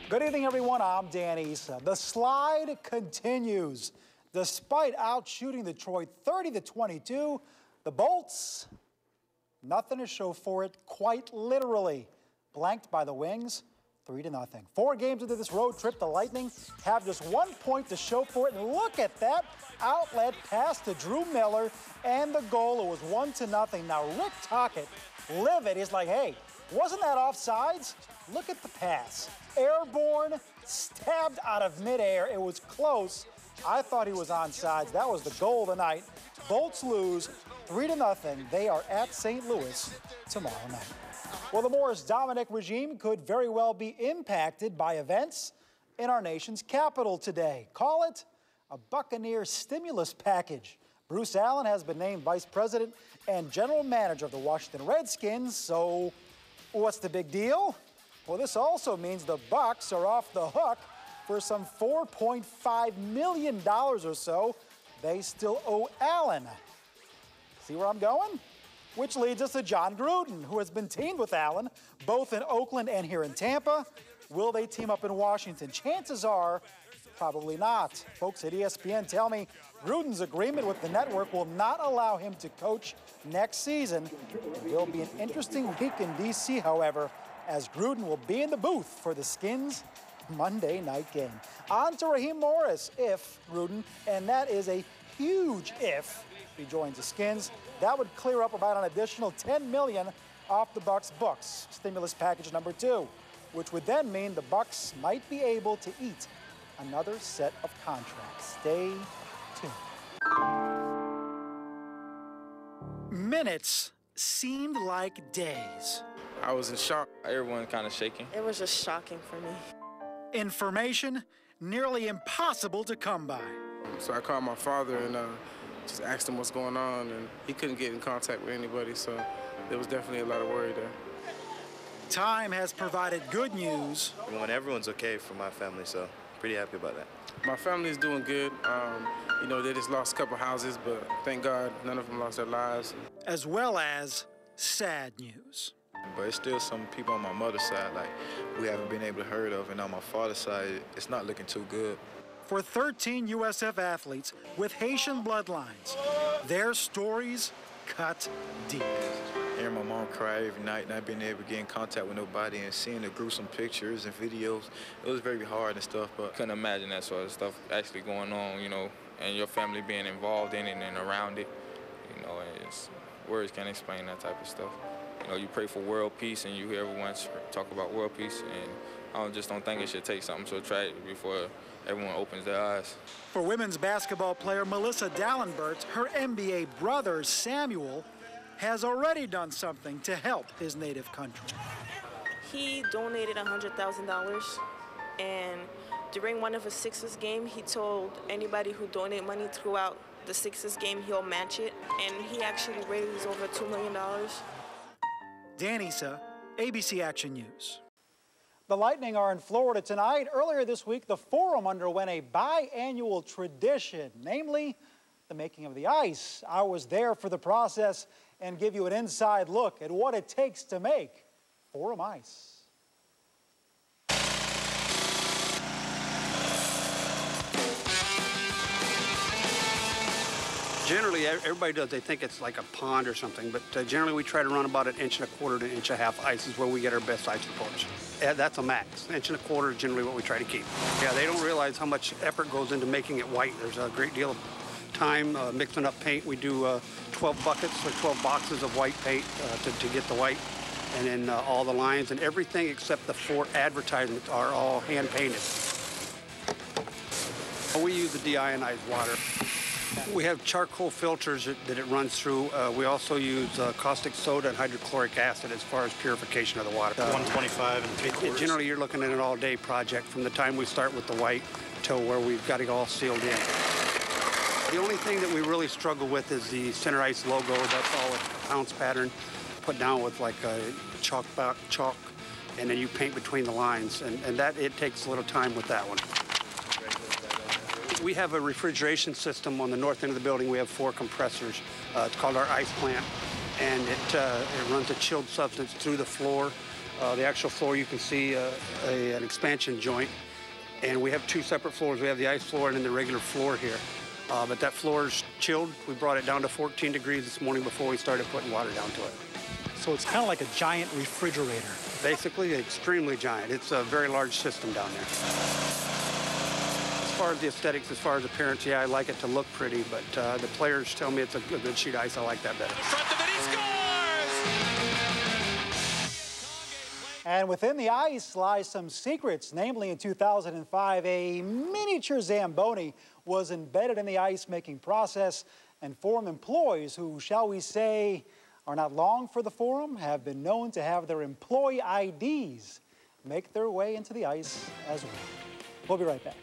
Good evening, everyone. I'm Dan Eassa. The slide continues. Despite outshooting Detroit 30-22, the Bolts, nothing to show for it, quite literally. Blanked by the Wings, 3-0. 4 games into this road trip, the Lightning have just 1 point to show for it. And look at that outlet pass to Drew Miller and the goal. It was 1-0. Now, Rick Tocchet, livid, is like, hey, wasn't that offsides? Look at the pass. Airborne, stabbed out of midair. It was close. I thought he was onside. That was the goal tonight. Bolts lose 3-0. They are at St. Louis tomorrow night. Well, the Morris Dominic regime could very well be impacted by events in our nation's capital today. Call it a Buccaneer stimulus package. Bruce Allen has been named vice president and general manager of the Washington Redskins. So what's the big deal? Well, this also means the Bucs are off the hook for some $4.5 million or so they still owe Allen. See where I'm going? Which leads us to John Gruden, who has been teamed with Allen, both in Oakland and here in Tampa. Will they team up in Washington? Chances are, probably not. Folks at ESPN tell me Gruden's agreement with the network will not allow him to coach next season. It will be an interesting week in D.C., however, as Gruden will be in the booth for the Skins' Monday night game. On to Raheem Morris, if Gruden, and that is a huge if he joins the Skins. That would clear up about an additional $10 million off the Bucs' books. Stimulus package number 2, which would then mean the Bucs might be able to eat another set of contracts. Stay tuned. Minutes seemed like days. I was in shock. Everyone kind of shaking. It was just shocking for me. Information nearly impossible to come by. So I called my father and just asked him what's going on, and he couldn't get in contact with anybody, so there was definitely a lot of worry there. Time has provided good news. When everyone's okay for my family, so pretty happy about that. My family is doing good. You know, they just lost a couple houses, but thank God none of them lost their lives. As well as sad news. But it's still some people on my mother's side, like, we haven't been able to heard of, and on my father's side, it's not looking too good. For 13 USF athletes with Haitian bloodlines, their stories cut deep. Hearing my mom cry every night, not being able to get in contact with nobody, and seeing the gruesome pictures and videos, it was very hard and stuff. But couldn't imagine that sort of stuff actually going on, you know, and your family being involved in it and around it. You know, words can't explain that type of stuff. You know, you pray for world peace, and you hear everyone talk about world peace, and I just don't think it should take something so tragic before everyone opens their eyes. For women's basketball player Melissa Dallenbert, her NBA brother Samuel has already done something to help his native country. He donated $100,000, and during one of his Sixers game, he told anybody who donate money throughout the Sixers game, he'll match it, and he actually raised over $2 million. Dan Eassa, ABC Action News. The Lightning are in Florida tonight. Earlier this week, the Forum underwent a biannual tradition, namely the making of the ice. I was there for the process and give you an inside look at what it takes to make Forum ice. Generally, everybody does. They think it's like a pond or something, but generally we try to run about 1.25 inches to 1.5 inches ice is where we get our best ice reports. Yeah, that's a max. 1.25 inches is generally what we try to keep. Yeah, they don't realize how much effort goes into making it white. There's a great deal of time mixing up paint. We do 12 buckets or 12 boxes of white paint to get the white, and then all the lines and everything except the 4 advertisements are all hand painted. We use the deionized water. We have charcoal filters that it runs through. We also use caustic soda and hydrochloric acid as far as purification of the water. 125 and 3/4. Generally, you're looking at an all-day project from the time we start with the white till where we've got it all sealed in. The only thing that we really struggle with is the center ice logo. That's all a ounce pattern put down with like a chalk, and then you paint between the lines, and that it takes a little time with that one. We have a refrigeration system on the north end of the building. We have 4 compressors. It's called our ice plant, and it runs a chilled substance through the floor The actual floor, you can see an expansion joint. And we have two separate floors. We have the ice floor and then the regular floor here. But that floor is chilled. We brought it down to 14 degrees this morning before we started putting water down to it. So it's kind of like a giant refrigerator. Basically, extremely giant. It's a very large system down there. As far as the aesthetics, as far as appearance, yeah, I like it to look pretty, but the players tell me it's a good sheet ice. I like that better. And within the ice lies some secrets. Namely, in 2005, a miniature Zamboni was embedded in the ice-making process, and forum employees who, shall we say, are not long for the forum, have been known to have their employee IDs make their way into the ice as well. We'll be right back.